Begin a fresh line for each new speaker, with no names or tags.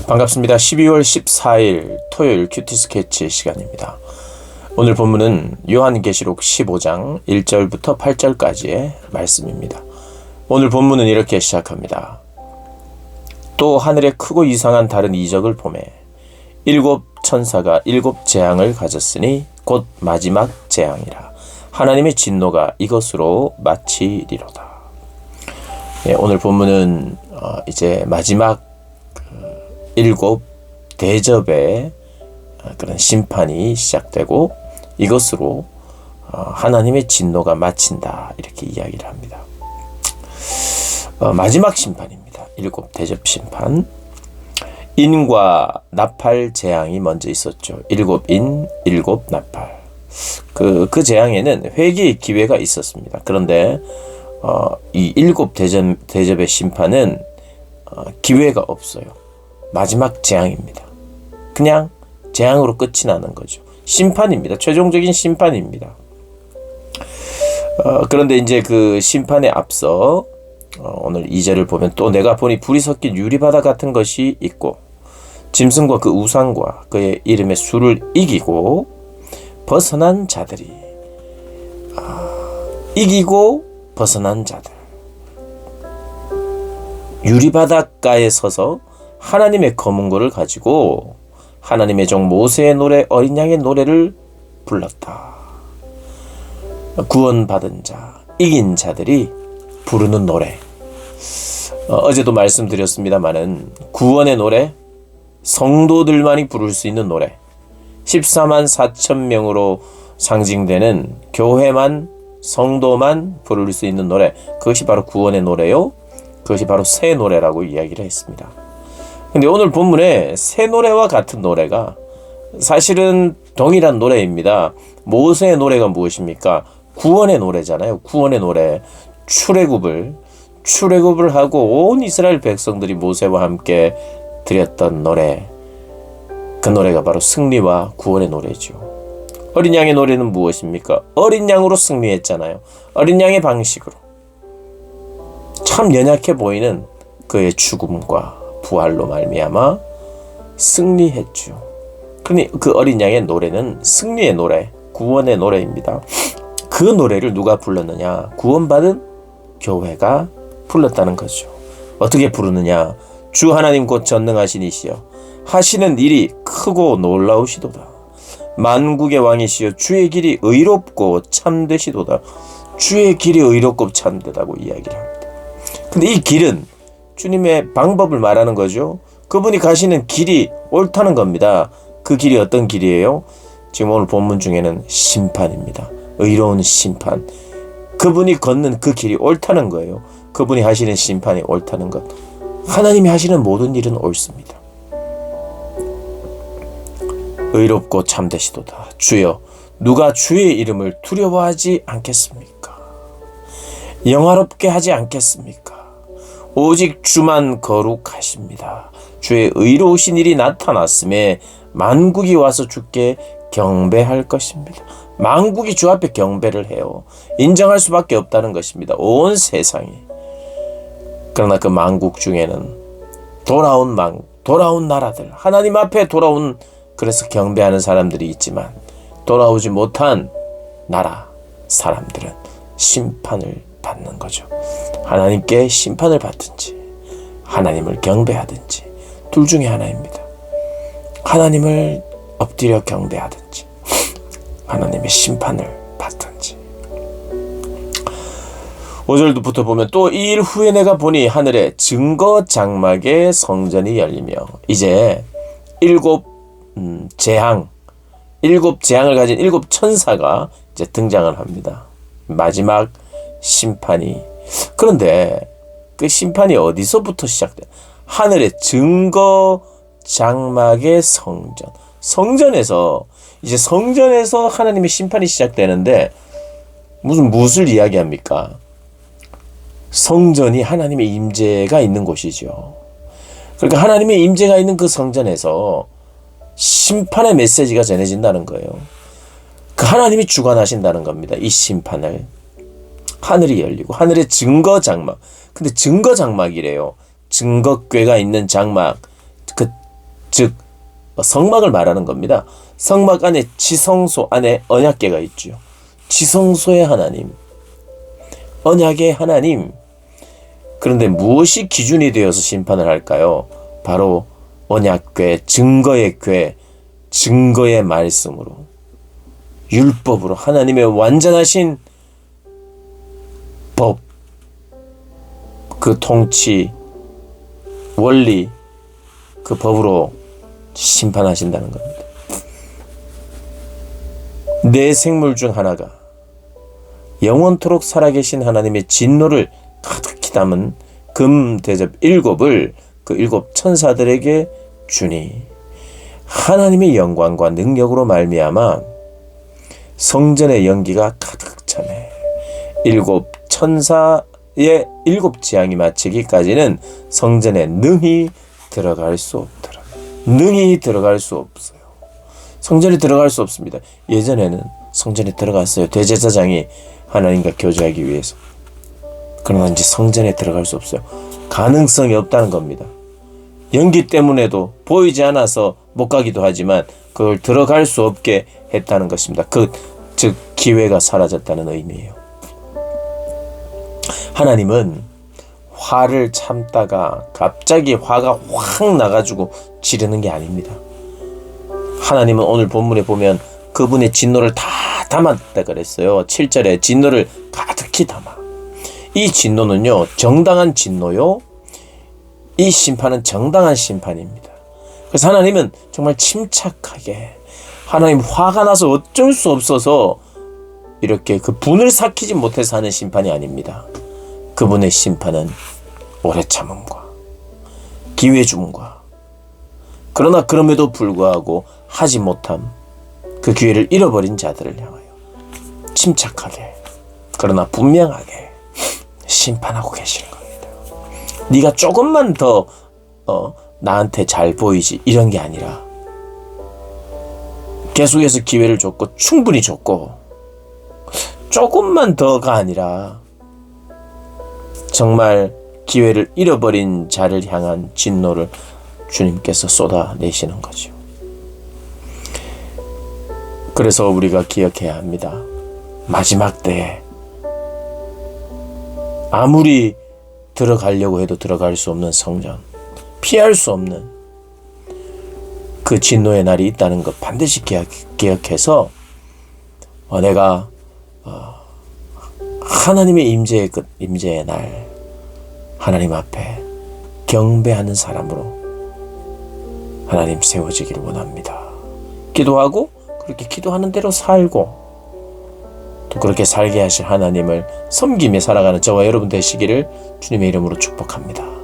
반갑습니다. 12월 14일 토요일 큐티 스케치 시간입니다. 오늘 본문은 요한계시록 15장 1절부터 8절까지의 말씀입니다. 오늘 본문은 이렇게 시작합니다. 또 하늘에 크고 이상한 다른 이적을 보매 일곱 천사가 일곱 재앙을 가졌으니 곧 마지막 재앙이라. 하나님의 진노가 이것으로 마치리로다. 오늘 본문은 이제 마지막 일곱 대접의 그런 심판이 시작되고 이것으로 하나님의 진노가 마친다, 이렇게 이야기를 합니다. 마지막 심판입니다. 일곱 대접 심판. 인과 나팔 재앙이 먼저 있었죠. 일곱 인, 일곱 나팔. 그 재앙에는 회개의 기회가 있었습니다. 그런데 이 일곱 대접의 심판은 기회가 없어요. 마지막 재앙입니다. 그냥 재앙으로 끝이 나는 거죠. 심판입니다. 최종적인 심판입니다. 그런데 이제 그 심판에 앞서 오늘 2절을 보면 또 내가 보니 불이 섞인 유리바다 같은 것이 있고 짐승과 그 우상과 그의 이름의 수를 이기고 벗어난 자들이 이기고 벗어난 자들, 유리바닷가에 서서 하나님의 검은고를 가지고 하나님의 종 모세의 노래, 어린 양의 노래를 불렀다. 구원받은 자, 이긴 자들이 부르는 노래. 어제도 말씀드렸습니다마는 구원의 노래, 성도들만이 부를 수 있는 노래, 14만 4천 명으로 상징되는 교회만, 성도만 부를 수 있는 노래, 그것이 바로 구원의 노래요. 그것이 바로 새 노래라고 이야기를 했습니다. 근데 오늘 본문에 새 노래와 같은 노래가 사실은 동일한 노래입니다. 모세의 노래가 무엇입니까? 구원의 노래잖아요. 구원의 노래. 출애굽을 하고 온 이스라엘 백성들이 모세와 함께 드렸던 노래. 그 노래가 바로 승리와 구원의 노래죠. 어린 양의 노래는 무엇입니까? 어린 양으로 승리했잖아요. 어린 양의 방식으로. 참 연약해 보이는 그의 죽음과 부활로 말미암아 승리했죠. 그러니 그 어린 양의 노래는 승리의 노래, 구원의 노래입니다. 그 노래를 누가 불렀느냐? 구원받은 교회가 불렀다는 거죠. 어떻게 부르느냐? 주 하나님 곧 전능하신 이시여 하시는 일이 크고 놀라우시도다. 만국의 왕이시여 주의 길이 의롭고 참되시도다. 주의 길이 의롭고 참되다고 이야기를 합니다. 근데 이 길은 주님의 방법을 말하는 거죠. 그분이 가시는 길이 옳다는 겁니다. 그 길이 어떤 길이에요? 지금 오늘 본문 중에는 심판입니다. 의로운 심판. 그분이 걷는 그 길이 옳다는 거예요. 그분이 하시는 심판이 옳다는 것. 하나님이 하시는 모든 일은 옳습니다. 의롭고 참되시도다. 주여, 누가 주의 이름을 두려워하지 않겠습니까? 영화롭게 하지 않겠습니까? 오직 주만 거룩하십니다. 주의 의로우신 일이 나타났음에 만국이 와서 주께 경배할 것입니다. 만국이 주 앞에 경배를 해요. 인정할 수밖에 없다는 것입니다. 온 세상이. 그러나 그 만국 중에는 돌아온 나라들, 하나님 앞에 돌아온, 그래서 경배하는 사람들이 있지만 돌아오지 못한 나라 사람들은 심판을 받는 거죠. 하나님께 심판을 받든지 하나님을 경배하든지 둘 중에 하나입니다. 하나님을 엎드려 경배하든지 하나님의 심판을 받든지. 5절부터 보면 또 이 일 후에 내가 보니 하늘에 증거 장막의 성전이 열리며 이제 일곱 재앙을 가진 일곱 천사가 이제 등장을 합니다. 마지막 심판이. 그런데 그 심판이 어디서부터 시작돼? 하늘의 증거 장막의 성전. 성전에서 하나님의 심판이 시작되는데 무엇을 이야기합니까? 성전이 하나님의 임재가 있는 곳이죠. 그러니까 하나님의 임재가 있는 그 성전에서 심판의 메시지가 전해진다는 거예요. 그 하나님이 주관하신다는 겁니다. 이 심판을. 하늘이 열리고 하늘의 증거 장막. 근데 증거 장막이래요. 증거궤가 있는 장막. 그 즉 성막을 말하는 겁니다. 성막 안에 지성소 안에 언약궤가 있죠. 지성소의 하나님, 언약의 하나님. 그런데 무엇이 기준이 되어서 심판을 할까요? 바로 언약궤, 증거의 궤, 증거의 말씀으로, 율법으로, 하나님의 완전하신 법, 그 통치, 원리, 그 법으로 심판하신다는 겁니다. 네 생물 중 하나가 영원토록 살아계신 하나님의 진노를 가득히 담은 금 대접 7을 그 7 천사들에게 주니 하나님의 영광과 능력으로 말미암아 성전의 연기가 가득 차네. 7 천사의 7 재앙이 마치기까지는 성전에 능히 들어갈 수 없더라. 능히 들어갈 수 없어요. 성전에 들어갈 수 없습니다. 예전에는 성전에 들어갔어요. 대제사장이 하나님과 교제하기 위해서. 그러나 이제 성전에 들어갈 수 없어요. 가능성이 없다는 겁니다. 연기 때문에도 보이지 않아서 못 가기도 하지만 그걸 들어갈 수 없게 했다는 것입니다. 즉 기회가 사라졌다는 의미예요. 하나님은 화를 참다가 갑자기 화가 확 나가지고 지르는 게 아닙니다. 하나님은 오늘 본문에 보면 그분의 진노를 다 담았다 그랬어요. 7절에 진노를 가득히 담아. 이 진노는요, 정당한 진노요. 이 심판은 정당한 심판입니다. 그래서 하나님은 정말 침착하게, 하나님 화가 나서 어쩔 수 없어서 이렇게 그 분을 삭히지 못해서 하는 심판이 아닙니다. 그분의 심판은 오래 참음과 기회 줌과, 그러나 그럼에도 불구하고 하지 못함, 그 기회를 잃어버린 자들을 향하여 침착하게 그러나 분명하게 심판하고 계시는 겁니다. 네가 조금만 더 나한테 잘 보이지 이런 게 아니라 계속해서 기회를 줬고 충분히 줬고 조금만 더가 아니라 정말 기회를 잃어버린 자를 향한 진노를 주님께서 쏟아내시는 거죠. 그래서 우리가 기억해야 합니다. 마지막 때에 아무리 들어가려고 해도 들어갈 수 없는 성전, 피할 수 없는 그 진노의 날이 있다는 것 반드시 기억해서 내가 하나님의 임재의 날 하나님 앞에 경배하는 사람으로 하나님 세워지기를 원합니다. 기도하고 그렇게 기도하는 대로 살고 또 그렇게 살게 하실 하나님을 섬기며 살아가는 저와 여러분 되시기를 주님의 이름으로 축복합니다.